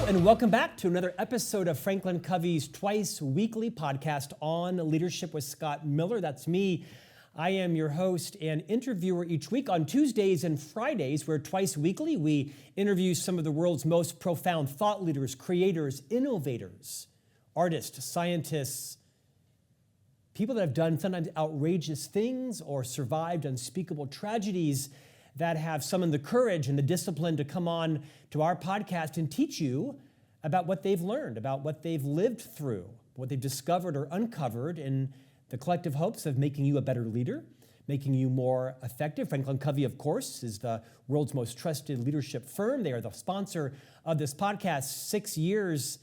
and welcome back to another episode of Franklin Covey's twice weekly podcast on leadership with Scott Miller. That's me. I am your host and interviewer each week on Tuesdays and Fridays, where twice weekly we interview some of the world's most profound thought leaders, creators, innovators, artists, scientists, people that have done sometimes outrageous things or survived unspeakable tragedies that have summoned the courage and the discipline to come on to our podcast and teach you about what they've learned, about what they've lived through, what they've discovered or uncovered in the collective hopes of making you a better leader, making you more effective. Franklin Covey, of course, is the world's most trusted leadership firm. They are the sponsor of this podcast, 6 years,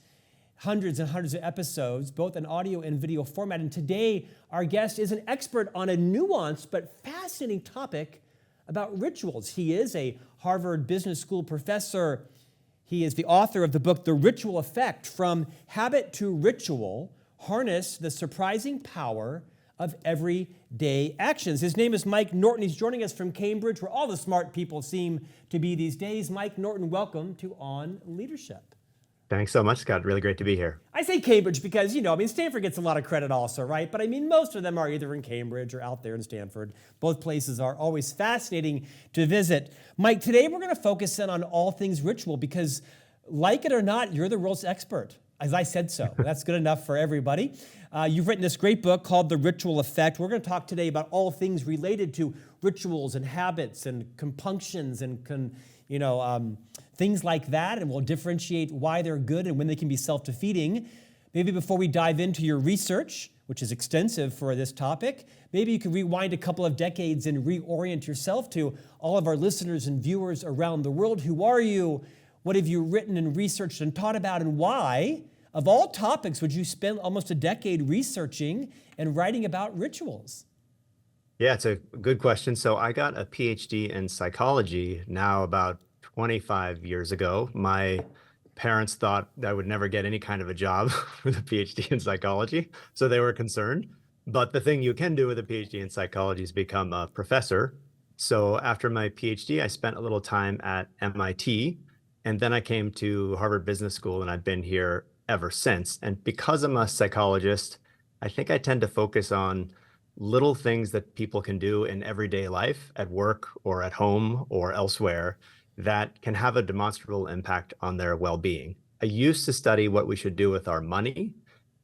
hundreds and hundreds of episodes, both in audio and video format. And today, our guest is an expert on a nuanced but fascinating topic about rituals. He is a Harvard Business School professor. He is the author of the book, The Ritual Effect, From Habit to Ritual, Harness the Surprising Power of Everyday Actions. His name is Mike Norton. He's joining us from Cambridge, where all the smart people seem to be these days. Mike Norton, welcome to On Leadership. Thanks so much, Scott. Really great to be here. I say Cambridge because, Stanford gets a lot of credit also, right? But most of them are either in Cambridge or out there in Stanford. Both places are always fascinating to visit. Mike, today we're going to focus in on all things ritual because, like it or not, you're the world's expert. As I said so. That's good enough for everybody. You've written this great book called The Ritual Effect. We're going to talk today about all things related to rituals and habits and compunctions and things like that, and we'll differentiate why they're good and when they can be self-defeating. Maybe before we dive into your research, which is extensive for this topic, maybe you can rewind a couple of decades and reorient yourself to all of our listeners and viewers around the world. Who are you? What have you written and researched and taught about, and why, of all topics, would you spend almost a decade researching and writing about rituals? Yeah, it's a good question. So I got a PhD in psychology now about 25 years ago. My parents thought I would never get any kind of a job with a PhD in psychology, so they were concerned. But the thing you can do with a PhD in psychology is become a professor. So after my PhD, I spent a little time at MIT, and then I came to Harvard Business School, and I've been here ever since. And because I'm a psychologist, I think I tend to focus on little things that people can do in everyday life, at work or at home or elsewhere, that can have a demonstrable impact on their well-being. I used to study what we should do with our money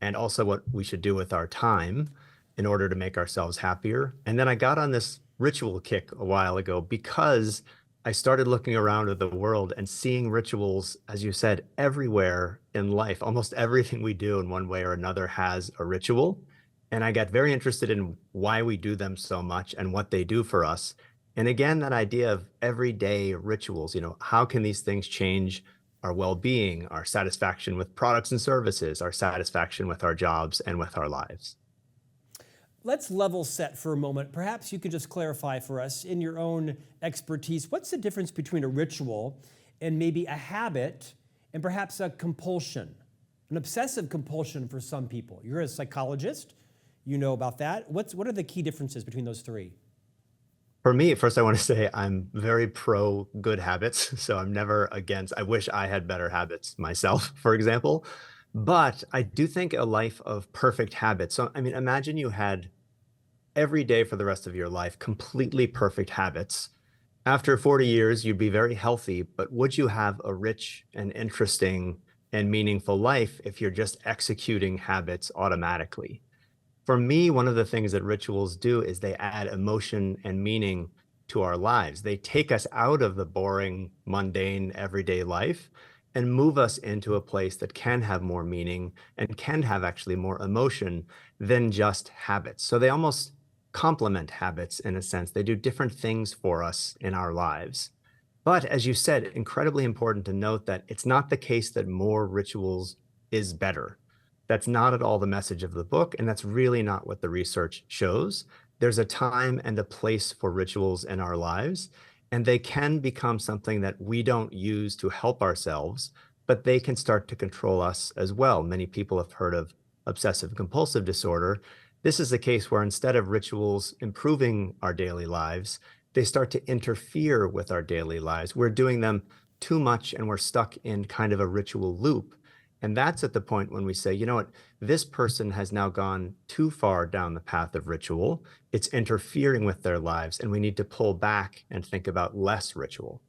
and also what we should do with our time in order to make ourselves happier. And then I got on this ritual kick a while ago because I started looking around at the world and seeing rituals, as you said, everywhere in life. Almost everything we do in one way or another has a ritual. And I got very interested in why we do them so much and what they do for us. And again, that idea of everyday rituals, how can these things change our well-being, our satisfaction with products and services, our satisfaction with our jobs and with our lives? Let's level set for a moment. Perhaps you could just clarify for us in your own expertise, what's the difference between a ritual and maybe a habit and perhaps a compulsion, an obsessive compulsion for some people? You're a psychologist, you know about that. What are the key differences between those three? For me, first, I want to say I'm very pro good habits. So I'm never against, I wish I had better habits myself, for example. But I do think a life of perfect habits. So, imagine you had every day for the rest of your life, completely perfect habits. After 40 years, you'd be very healthy, but would you have a rich and interesting and meaningful life if you're just executing habits automatically? For me, one of the things that rituals do is they add emotion and meaning to our lives. They take us out of the boring, mundane, everyday life and move us into a place that can have more meaning and can have actually more emotion than just habits. So they almost complement habits in a sense. They do different things for us in our lives. But as you said, incredibly important to note that it's not the case that more rituals is better. That's not at all the message of the book, and that's really not what the research shows. There's a time and a place for rituals in our lives, and they can become something that we don't use to help ourselves, but they can start to control us as well. Many people have heard of obsessive compulsive disorder. This is a case where instead of rituals improving our daily lives, they start to interfere with our daily lives. We're doing them too much and we're stuck in kind of a ritual loop. And that's at the point when we say, you know what, this person has now gone too far down the path of ritual. It's interfering with their lives, and we need to pull back and think about less ritual.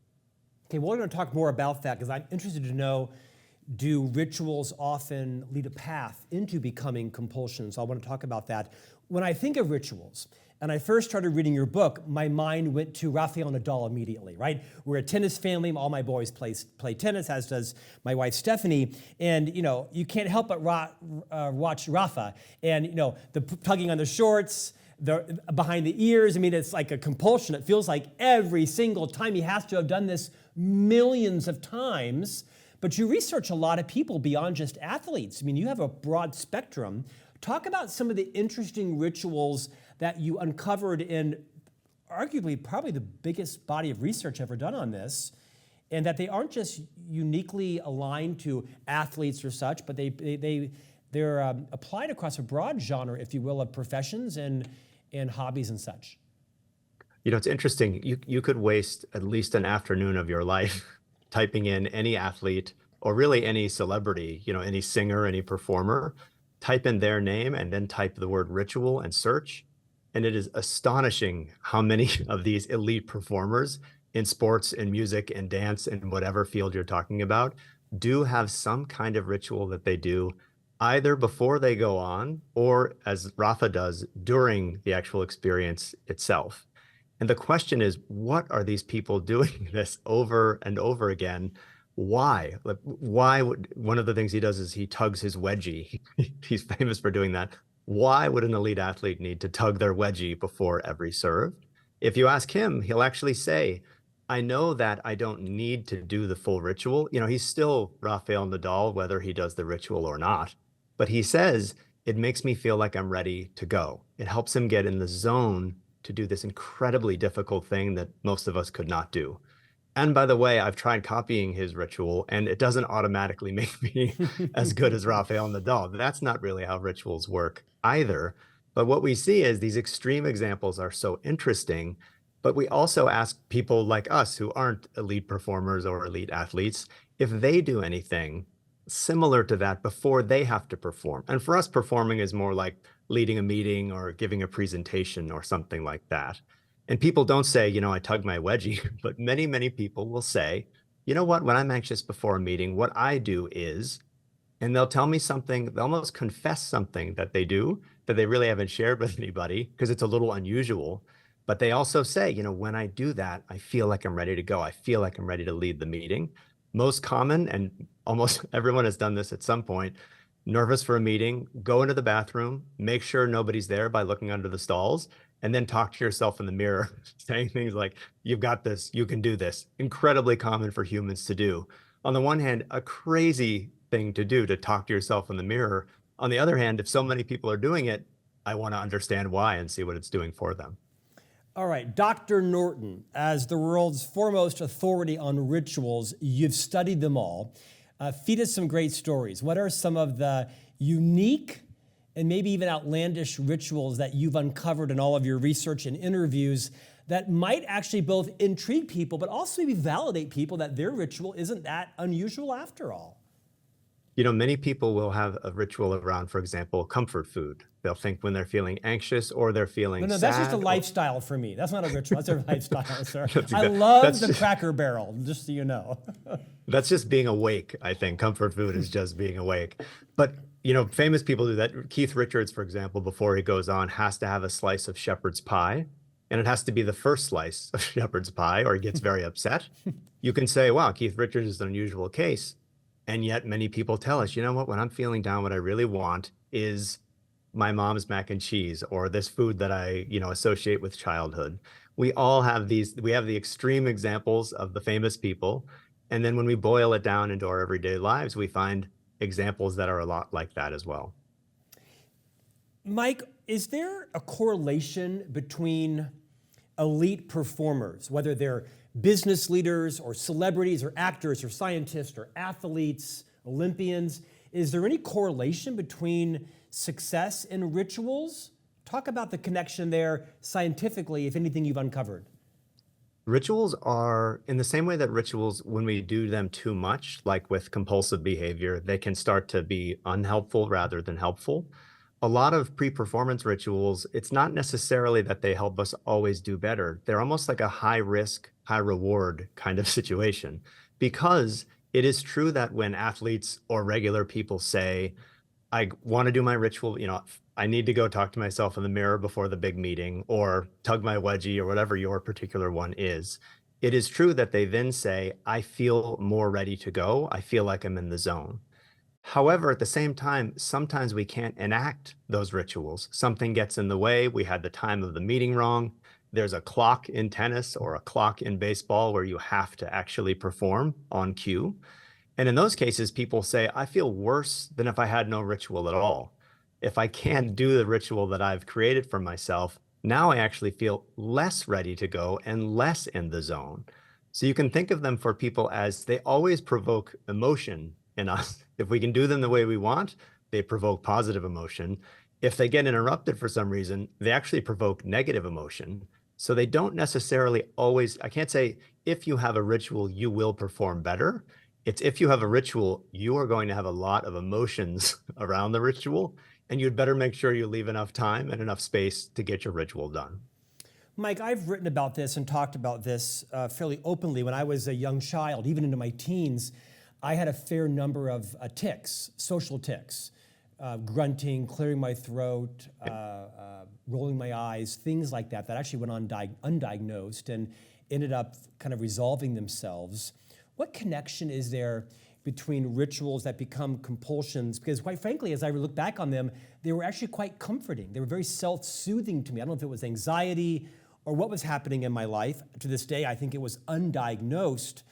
Okay, well, we're going to talk more about that because I'm interested to know, do rituals often lead a path into becoming compulsions? I want to talk about that. When I think of rituals, and I first started reading your book, my mind went to Rafael Nadal immediately, right? We're a tennis family. All my boys play tennis, as does my wife, Stephanie. And, you can't help but watch Rafa. And, the tugging on the shorts, the behind the ears. I mean, it's like a compulsion. It feels like every single time he has to have done this millions of times. But you research a lot of people beyond just athletes. I mean, you have a broad spectrum. Talk about some of the interesting rituals that you uncovered in arguably probably the biggest body of research ever done on this, and that they aren't just uniquely aligned to athletes or such, but they're applied across a broad genre, if you will, of professions and hobbies and such. It's interesting. You could waste at least an afternoon of your life typing in any athlete or really any celebrity, any singer, any performer, type in their name and then type the word ritual and search. And it is astonishing how many of these elite performers in sports, in music, in dance, in whatever field you're talking about, do have some kind of ritual that they do either before they go on or, as Rafa does, during the actual experience itself. And the question is, what are these people doing this over and over again? Why? One of the things he does is he tugs his wedgie. He's famous for doing that. Why would an elite athlete need to tug their wedgie before every serve? If you ask him, he'll actually say, I know that I don't need to do the full ritual. He's still Rafael Nadal, whether he does the ritual or not. But he says, it makes me feel like I'm ready to go. It helps him get in the zone to do this incredibly difficult thing that most of us could not do. And by the way, I've tried copying his ritual, and it doesn't automatically make me as good as Rafael Nadal. That's not really how rituals work either. But what we see is these extreme examples are so interesting. But we also ask people like us who aren't elite performers or elite athletes if they do anything similar to that before they have to perform. And for us, performing is more like leading a meeting or giving a presentation or something like that. And people don't say, I tug my wedgie, but many, many people will say, you know what, when I'm anxious before a meeting, what I do is, and they'll tell me something, they'll almost confess something that they do that they really haven't shared with anybody because it's a little unusual. But they also say, when I do that, I feel like I'm ready to go. I feel like I'm ready to lead the meeting. Most common, and almost everyone has done this at some point, nervous for a meeting, go into the bathroom, make sure nobody's there by looking under the stalls, and then talk to yourself in the mirror, saying things like, you've got this, you can do this. Incredibly common for humans to do. On the one hand, a crazy thing to do, to talk to yourself in the mirror. On the other hand, if so many people are doing it, I want to understand why and see what it's doing for them. All right, Dr. Norton, as the world's foremost authority on rituals, you've studied them all. Feed us some great stories. What are some of the unique and maybe even outlandish rituals that you've uncovered in all of your research and interviews that might actually both intrigue people, but also maybe validate people that their ritual isn't that unusual after all? Many people will have a ritual around, for example, comfort food. They'll think when they're feeling anxious or they're feeling sad. That's just a lifestyle for me. That's not a ritual. That's a lifestyle, sir. I love the Cracker Barrel, just so you know. That's just being awake, I think. Comfort food is just being awake. But, famous people do that. Keith Richards, for example, before he goes on, has to have a slice of shepherd's pie. And it has to be the first slice of shepherd's pie or he gets very upset. You can say, wow, Keith Richards is an unusual case. And yet many people tell us, you know what, when I'm feeling down, what I really want is my mom's mac and cheese or this food that I, associate with childhood. We all have we have the extreme examples of the famous people. And then when we boil it down into our everyday lives, we find examples that are a lot like that as well. Mike, is there a correlation between elite performers, whether they're business leaders or celebrities or actors or scientists or athletes, Olympians? Is there any correlation between success and rituals? Talk about the connection there scientifically, if anything you've uncovered. Rituals are in the same way that rituals, when we do them too much, like with compulsive behavior, they can start to be unhelpful rather than helpful. A lot of pre-performance rituals, it's not necessarily that they help us always do better. They're almost like a high risk, high reward kind of situation because it is true that when athletes or regular people say, I want to do my ritual, I need to go talk to myself in the mirror before the big meeting or tug my wedgie or whatever your particular one is. It is true that they then say, I feel more ready to go. I feel like I'm in the zone. However, at the same time, sometimes we can't enact those rituals. Something gets in the way. We had the time of the meeting wrong. There's a clock in tennis or a clock in baseball where you have to actually perform on cue. And in those cases, people say, I feel worse than if I had no ritual at all. If I can't do the ritual that I've created for myself, now I actually feel less ready to go and less in the zone. So you can think of them for people as they always provoke emotion in us. If we can do them the way we want, they provoke positive emotion. If they get interrupted for some reason, they actually provoke negative emotion. So they don't necessarily always, I can't say if you have a ritual, you will perform better. It's if you have a ritual, you are going to have a lot of emotions around the ritual, and you'd better make sure you leave enough time and enough space to get your ritual done. Mike, I've written about this and talked about this fairly openly. When I was a young child, even into my teens, I had a fair number of tics, social tics, grunting, clearing my throat, rolling my eyes, things like that, that actually went on undiagnosed and ended up kind of resolving themselves. What connection is there between rituals that become compulsions? Because quite frankly, as I look back on them, they were actually quite comforting. They were very self-soothing to me. I don't know if it was anxiety or what was happening in my life. To this day, I think it was undiagnosed.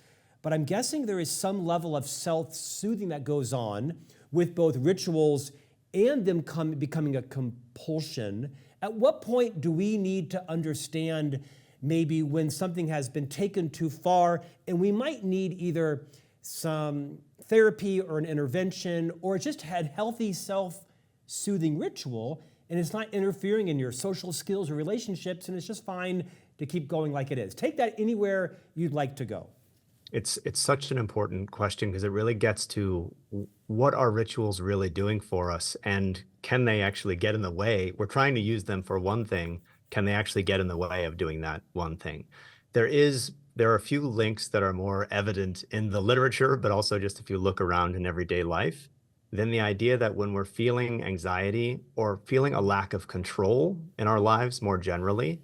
But I'm guessing there is some level of self-soothing that goes on with both rituals and them becoming a compulsion. At what point do we need to understand maybe when something has been taken too far and we might need either some therapy or an intervention or just had healthy self-soothing ritual and it's not interfering in your social skills or relationships and it's just fine to keep going like it is? Take that anywhere you'd like to go. It's such an important question because it really gets to what are rituals really doing for us and can they actually get in the way? We're trying to use them for one thing. Can they actually get in the way of doing that one thing? There are a few links that are more evident in the literature, but also just if you look around in everyday life, then the idea that when we're feeling anxiety or feeling a lack of control in our lives more generally,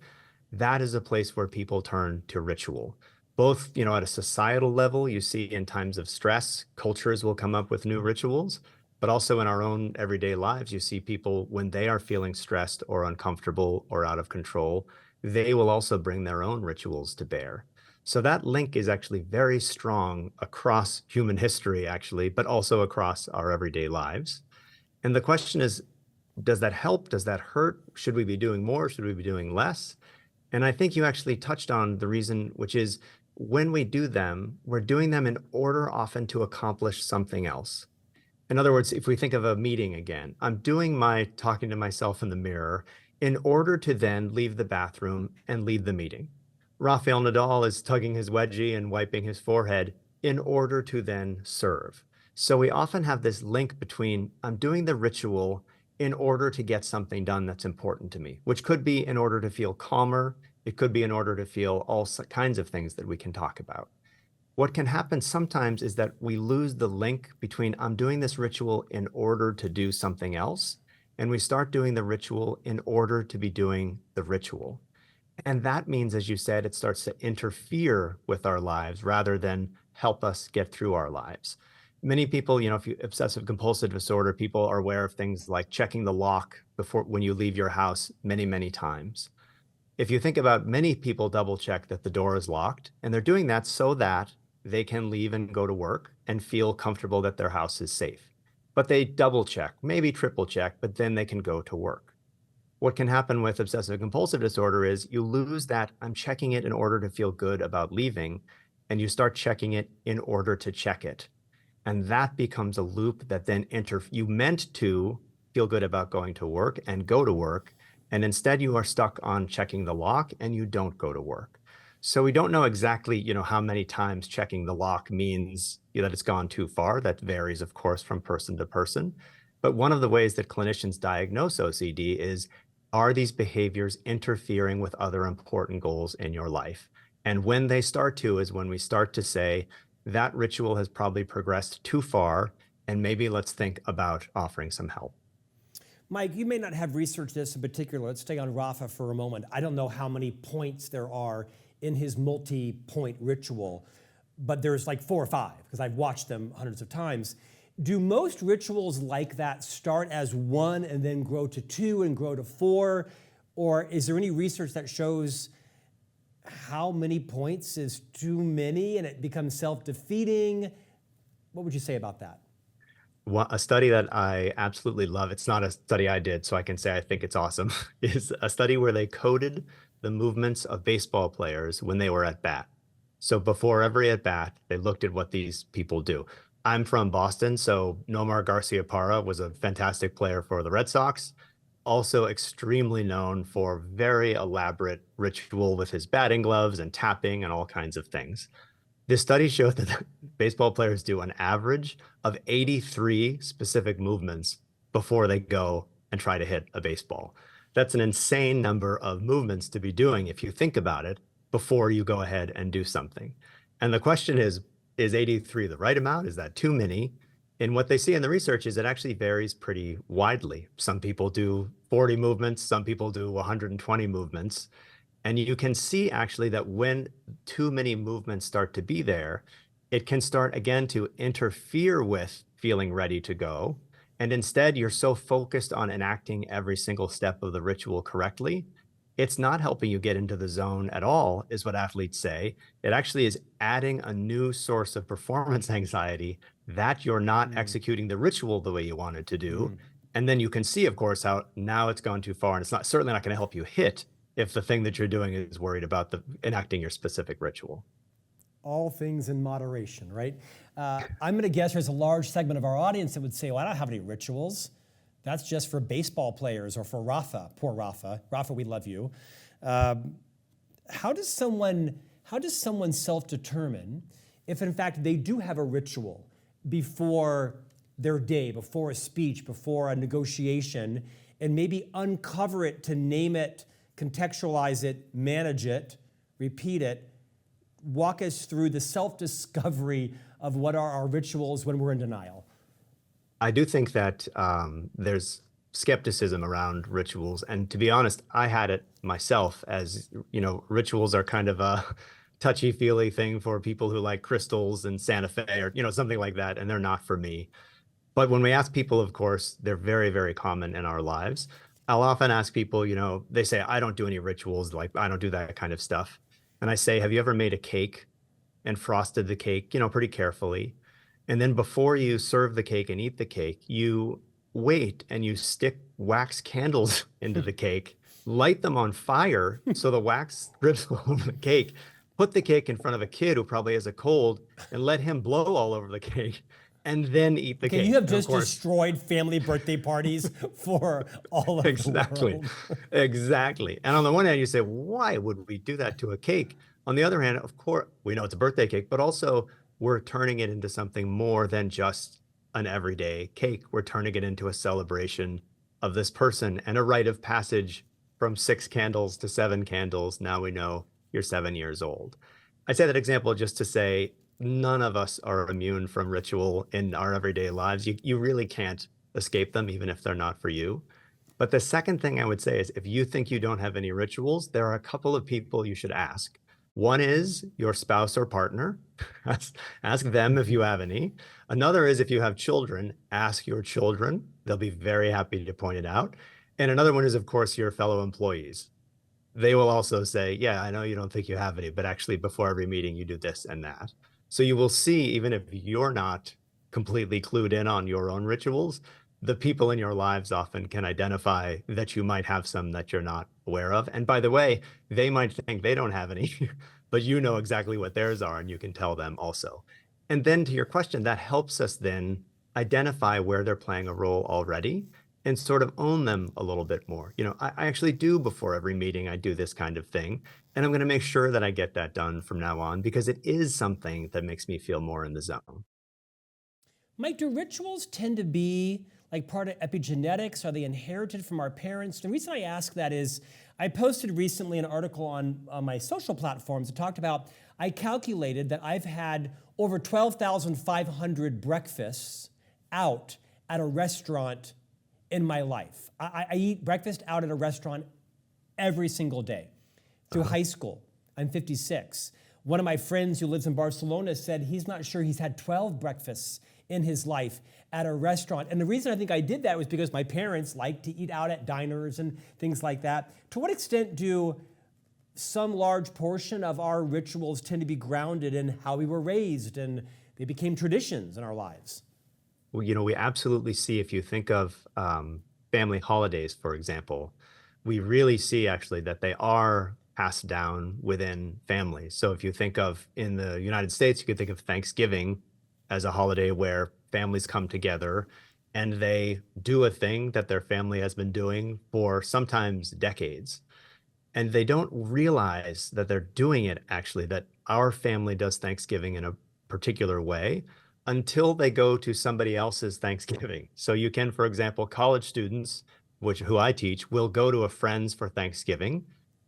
that is a place where people turn to ritual. Both, at a societal level, you see in times of stress, cultures will come up with new rituals, but also in our own everyday lives, you see people when they are feeling stressed or uncomfortable or out of control, they will also bring their own rituals to bear. So that link is actually very strong across human history, actually, but also across our everyday lives. And the question is, does that help? Does that hurt? Should we be doing more? Should we be doing less? And I think you actually touched on the reason, which is when we do them, we're doing them in order often to accomplish something else. In other words, if we think of a meeting again, I'm doing my talking to myself in the mirror in order to then leave the bathroom and lead the meeting. Rafael Nadal is tugging his wedgie and wiping his forehead in order to then serve. So we often have this link between I'm doing the ritual in order to get something done that's important to me, which could be in order to feel calmer. It could be in order to feel all kinds of things that we can talk about. What can happen sometimes is that we lose the link between I'm doing this ritual in order to do something else, and we start doing the ritual in order to be doing the ritual. And that means, as you said, it starts to interfere with our lives rather than help us get through our lives. Many people, if you obsessive compulsive disorder, people are aware of things like checking the lock before when you leave your house many, many times. If you think about many people double check that the door is locked, and they're doing that so that they can leave and go to work and feel comfortable that their house is safe. But they double check, maybe triple check, but then they can go to work. What can happen with obsessive compulsive disorder is you lose that I'm checking it in order to feel good about leaving, and you start checking it in order to check it. And that becomes a loop that then you meant to feel good about going to work and go to work, and instead you are stuck on checking the lock and you don't go to work. So we don't know exactly, how many times checking the lock means that it's gone too far. That varies, of course, from person to person. But one of the ways that clinicians diagnose OCD is, are these behaviors interfering with other important goals in your life? And when they start to is when we start to say that ritual has probably progressed too far, and maybe let's think about offering some help. Mike, you may not have researched this in particular. Let's stay on Rafa for a moment. I don't know how many points there are in his multi-point ritual, but there's like 4 or 5 because I've watched them hundreds of times. Do most rituals like that start as 1 and then grow to 2 and grow to 4? Or is there any research that shows how many points is too many and it becomes self-defeating? What would you say about that? A study that I absolutely love, it's not a study I did, so I can say I think it's awesome, is a study where they coded the movements of baseball players when they were at bat. So before every at bat, they looked at what these people do. I'm from Boston, so Nomar Garciaparra was a fantastic player for the Red Sox, also extremely known for very elaborate ritual with his batting gloves and tapping and all kinds of things. This study showed that baseball players do an average of 83 specific movements before they go and try to hit a baseball. That's an insane number of movements to be doing if you think about it before you go ahead and do something. And the question is 83 the right amount? Is that too many? And what they see in the research is it actually varies pretty widely. Some people do 40 movements, some people do 120 movements. And you can see actually that when too many movements start to be there, it can start again to interfere with feeling ready to go. And instead, you're so focused on enacting every single step of the ritual correctly, it's not helping you get into the zone at all, is what athletes say. It actually is adding a new source of performance anxiety that you're not executing the ritual the way you wanted to do. And then you can see, of course, how now it's gone too far, and it's not certainly not going to help you hit if the thing that you're doing is worried about enacting your specific ritual. All things in moderation, right? I'm going to guess there's a large segment of our audience that would say, well, I don't have any rituals. That's just for baseball players or for Rafa. Poor Rafa. Rafa, we love you. How does someone self-determine if, in fact, they do have a ritual before their day, before a speech, before a negotiation, and maybe uncover it to name it, contextualize it, manage it, repeat it? Walk us through the self-discovery of what are our rituals when we're in denial. I do think that there's skepticism around rituals. And to be honest, I had it myself, as, rituals are kind of a touchy-feely thing for people who like crystals and Santa Fe or, something like that, and they're not for me. But when we ask people, of course, they're very, very common in our lives. I'll often ask people, they say, I don't do any rituals, like I don't do that kind of stuff. And I say, have you ever made a cake and frosted the cake, pretty carefully? And then before you serve the cake and eat the cake, you wait and you stick wax candles into the cake, light them on fire so the wax drips all over the cake, put the cake in front of a kid who probably has a cold and let him blow all over the cake, and then eat the cake. You have just destroyed family birthday parties for all of the world. Exactly. And on the one hand, you say, why would we do that to a cake? On the other hand, of course, we know it's a birthday cake, but also we're turning it into something more than just an everyday cake. We're turning it into a celebration of this person and a rite of passage from 6 candles to 7 candles. Now we know you're 7 years old. I say that example just to say, none of us are immune from ritual in our everyday lives. You really can't escape them, even if they're not for you. But the second thing I would say is, if you think you don't have any rituals, there are a couple of people you should ask. One is your spouse or partner. Ask them if you have any. Another is, if you have children, ask your children. They'll be very happy to point it out. And another one is, of course, your fellow employees. They will also say, yeah, I know you don't think you have any, but actually before every meeting you do this and that. So you will see, even if you're not completely clued in on your own rituals, the people in your lives often can identify that you might have some that you're not aware of. And by the way, they might think they don't have any, but you know exactly what theirs are, and you can tell them also. And then to your question, that helps us then identify where they're playing a role already. and sort of own them a little bit more. I actually do before every meeting, I do this kind of thing. And I'm going to make sure that I get that done from now on because it is something that makes me feel more in the zone. Mike, do rituals tend to be like part of epigenetics? Are they inherited from our parents? The reason I ask that is I posted recently an article on my social platforms that talked about, I calculated that I've had over 12,500 breakfasts out at a restaurant in my life. I eat breakfast out at a restaurant every single day. Through high school, I'm 56. One of my friends who lives in Barcelona said he's not sure he's had 12 breakfasts in his life at a restaurant. And the reason I think I did that was because my parents liked to eat out at diners and things like that. To what extent do some large portion of our rituals tend to be grounded in how we were raised and they became traditions in our lives? Well, we absolutely see if you think of family holidays, for example, we really see actually that they are passed down within families. So if you think of in the United States, you could think of Thanksgiving as a holiday where families come together and they do a thing that their family has been doing for sometimes decades. And they don't realize that they're doing it actually, that our family does Thanksgiving in a particular way until they go to somebody else's Thanksgiving. So you can, for example, college students, who I teach, will go to a friend's for Thanksgiving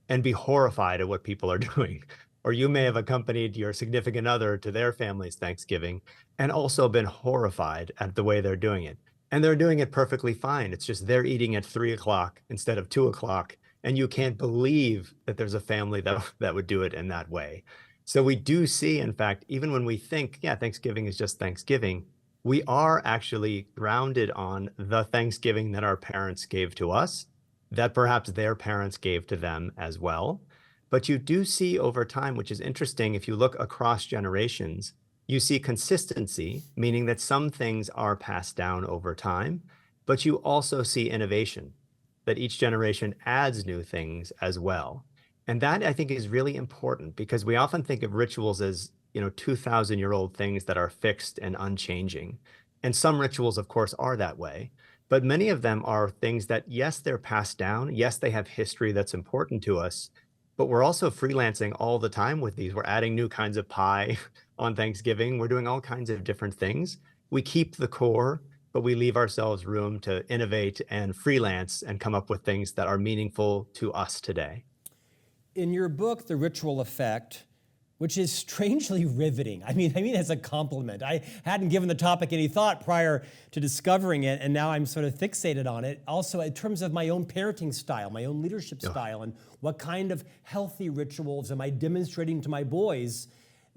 and be horrified at what people are doing. Or you may have accompanied your significant other to their family's Thanksgiving and also been horrified at the way they're doing it. And they're doing it perfectly fine. It's just they're eating at 3 o'clock instead of 2 o'clock. And you can't believe that there's a family that would do it in that way. So we do see, in fact, even when we think, yeah, Thanksgiving is just Thanksgiving, we are actually grounded on the Thanksgiving that our parents gave to us, that perhaps their parents gave to them as well. But you do see over time, which is interesting, if you look across generations, you see consistency, meaning that some things are passed down over time, but you also see innovation, that each generation adds new things as well. And that I think is really important because we often think of rituals as, 2,000-year-old things that are fixed and unchanging. And some rituals, of course, are that way. But many of them are things that, yes, they're passed down. Yes, they have history that's important to us. But we're also freelancing all the time with these. We're adding new kinds of pie on Thanksgiving. We're doing all kinds of different things. We keep the core, but we leave ourselves room to innovate and freelance and come up with things that are meaningful to us today. In your book, The Ritual Effect, which is strangely riveting. I mean as a compliment. I hadn't given the topic any thought prior to discovering it, and now I'm sort of fixated on it. Also, in terms of my own parenting style, my own leadership style, and what kind of healthy rituals am I demonstrating to my boys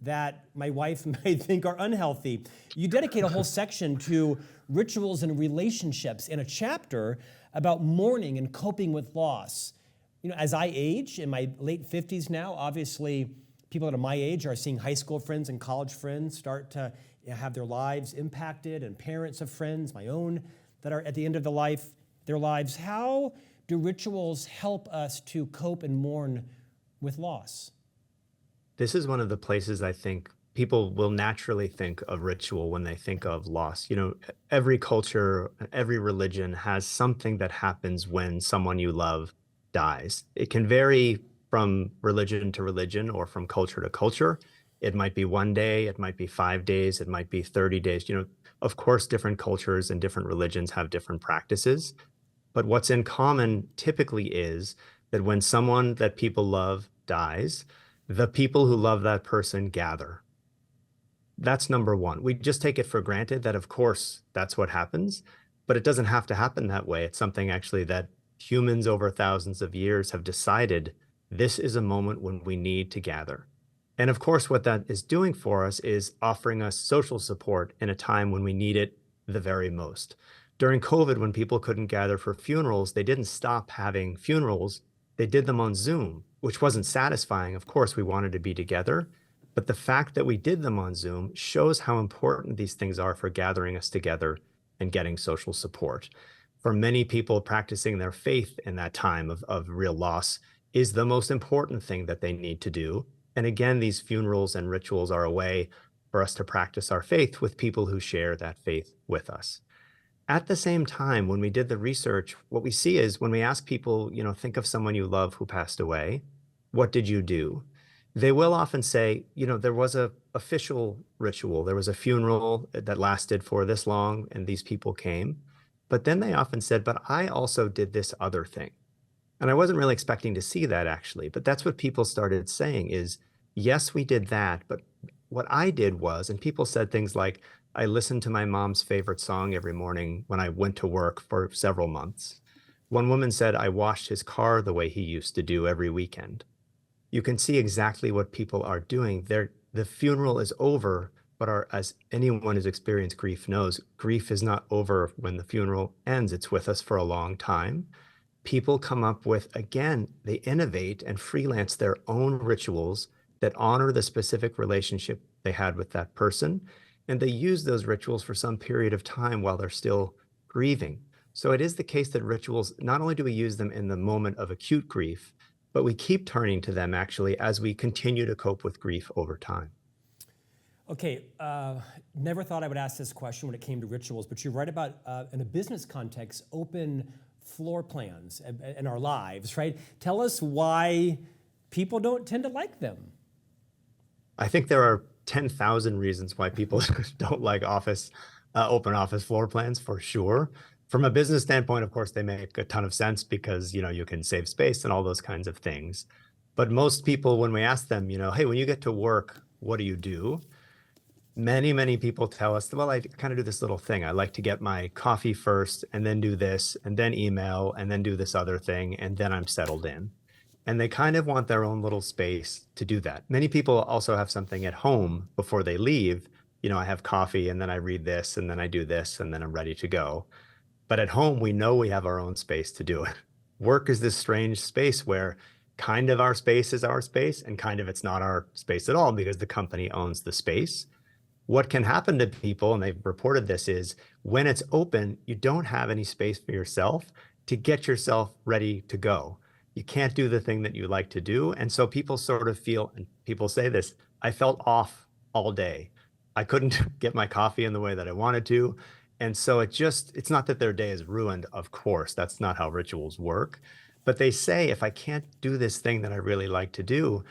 that my wife might think are unhealthy. You dedicate a whole section to rituals and relationships in a chapter about mourning and coping with loss. As I age, in my late 50s now, obviously, people that are my age are seeing high school friends and college friends start to have their lives impacted, and parents of friends, my own, that are at the end of their lives. How do rituals help us to cope and mourn with loss? This is one of the places I think people will naturally think of ritual when they think of loss. Every culture, every religion has something that happens when someone you love dies. It can vary from religion to religion or from culture to culture. It might be one day, it might be 5 days, it might be 30 days. Of course, different cultures and different religions have different practices. But what's in common typically is that when someone that people love dies, the people who love that person gather. That's number one. We just take it for granted that, of course, that's what happens, but it doesn't have to happen that way. It's something actually that humans over thousands of years have decided this is a moment when we need to gather. And of course, what that is doing for us is offering us social support in a time when we need it the very most. During COVID, when people couldn't gather for funerals, they didn't stop having funerals. They did them on Zoom, which wasn't satisfying. Of course, we wanted to be together. But the fact that we did them on Zoom shows how important these things are for gathering us together and getting social support. For many people, practicing their faith in that time of real loss is the most important thing that they need to do. And again, these funerals and rituals are a way for us to practice our faith with people who share that faith with us. At the same time, when we did the research, what we see is when we ask people, think of someone you love who passed away, what did you do? They will often say, there was a official ritual. There was a funeral that lasted for this long and these people came. But then they often said, but I also did this other thing. And I wasn't really expecting to see that actually, but that's what people started saying is, yes, we did that, but what I did was, and people said things like, I listened to my mom's favorite song every morning when I went to work for several months. One woman said, I washed his car the way he used to do every weekend. You can see exactly what people are doing. The funeral is over, but as anyone who's experienced grief knows, grief is not over when the funeral ends. It's with us for a long time. People come up with, again, they innovate and freelance their own rituals that honor the specific relationship they had with that person. And they use those rituals for some period of time while they're still grieving. So it is the case that rituals, not only do we use them in the moment of acute grief, but we keep turning to them actually as we continue to cope with grief over time. Okay, never thought I would ask this question when it came to rituals, but you're right about, in a business context, open floor plans in our lives, right? Tell us why people don't tend to like them. I think there are 10,000 reasons why people don't like open office floor plans for sure. From a business standpoint, of course, they make a ton of sense because, you can save space and all those kinds of things. But most people, when we ask them, hey, when you get to work, what do you do? Many, many people tell us, well, I kind of do this little thing. I like to get my coffee first and then do this and then email and then do this other thing. And then I'm settled in. And they kind of want their own little space to do that. Many people also have something at home before they leave. I have coffee and then I read this and then I do this and then I'm ready to go. But at home, we know we have our own space to do it. Work is this strange space where kind of our space is our space and kind of it's not our space at all because the company owns the space. What can happen to people, and they've reported this, is when it's open, you don't have any space for yourself to get yourself ready to go. You can't do the thing that you like to do. And so people sort of feel, and people say this, I felt off all day. I couldn't get my coffee in the way that I wanted to. And so it's not that their day is ruined, of course, that's not how rituals work. But they say, if I can't do this thing that I really like to do,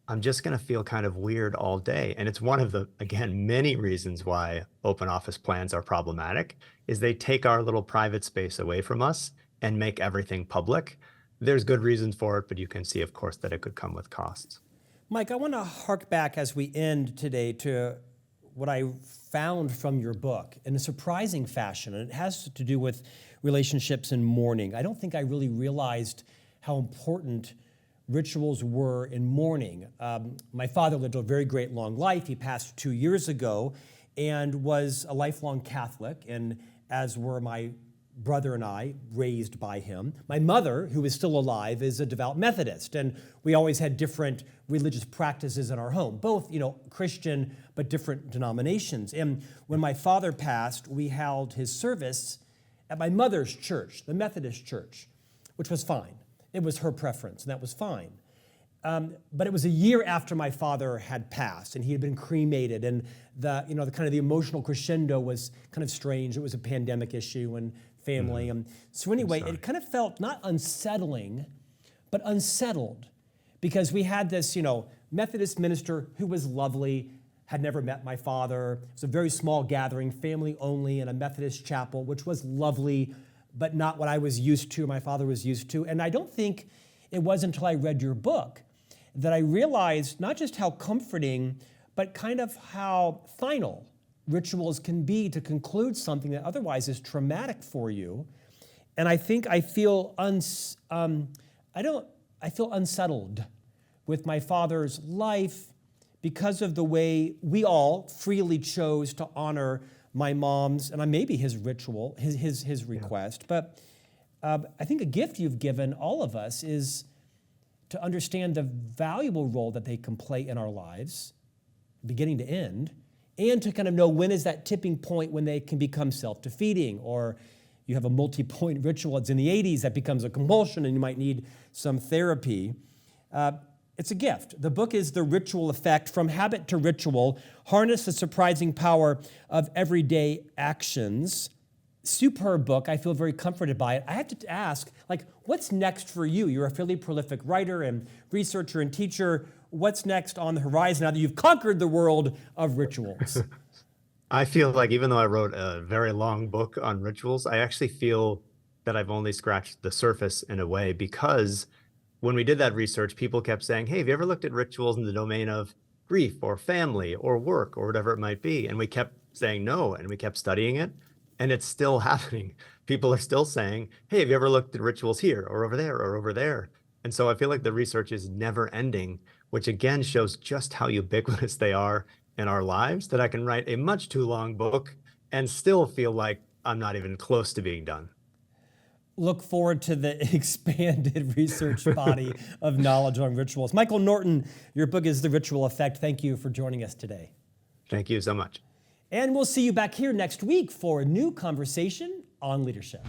I'm just going to feel kind of weird all day. And it's one of the, again, many reasons why open office plans are problematic, is they take our little private space away from us and make everything public. There's good reasons for it, but you can see, of course, that it could come with costs. Mike, I want to hark back as we end today to what I found from your book in a surprising fashion, and it has to do with relationships and mourning. I don't think I really realized how important rituals were in mourning. My father lived a very great long life. He passed 2 years ago and was a lifelong Catholic, and as were my brother and I, raised by him. My mother, who is still alive, is a devout Methodist, and we always had different religious practices in our home, both, Christian, but different denominations. And when my father passed, we held his service at my mother's church, the Methodist church, which was fine. It was her preference, and that was fine. But it was a year after my father had passed, and he had been cremated, and the kind of the emotional crescendo was kind of strange. It was a pandemic issue and family. So anyway, it kind of felt not unsettling, but unsettled, because we had this, Methodist minister who was lovely, had never met my father. It was a very small gathering, family only, in a Methodist chapel, which was lovely, but not what I was used to, my father was used to. And I don't think it was until I read your book that I realized not just how comforting, but kind of how final rituals can be to conclude something that otherwise is traumatic for you. And I think I feel unsettled with my father's life because of the way we all freely chose to honor my mom's, and maybe his ritual, his request. Yeah. But I think a gift you've given all of us is to understand the valuable role that they can play in our lives, beginning to end, and to kind of know when is that tipping point when they can become self-defeating, or you have a multi-point ritual, it's in the 80s, that becomes a compulsion and you might need some therapy. It's a gift. The book is The Ritual Effect, From Habit to Ritual, Harness the Surprising Power of Everyday Actions. Superb book. I feel very comforted by it. I have to ask, what's next for you? You're a fairly prolific writer and researcher and teacher. What's next on the horizon now that you've conquered the world of rituals? I feel like even though I wrote a very long book on rituals, I actually feel that I've only scratched the surface in a way, because when we did that research, people kept saying, hey, have you ever looked at rituals in the domain of grief or family or work or whatever it might be? And we kept saying no, and we kept studying it, and it's still happening. People are still saying, hey, have you ever looked at rituals here or over there or over there? And so I feel like the research is never ending, which again shows just how ubiquitous they are in our lives, that I can write a much too long book and still feel like I'm not even close to being done. Look forward to the expanded research body of knowledge on rituals. Michael Norton, your book is The Ritual Effect. Thank you for joining us today. Thank you so much. And we'll see you back here next week for a new conversation on leadership.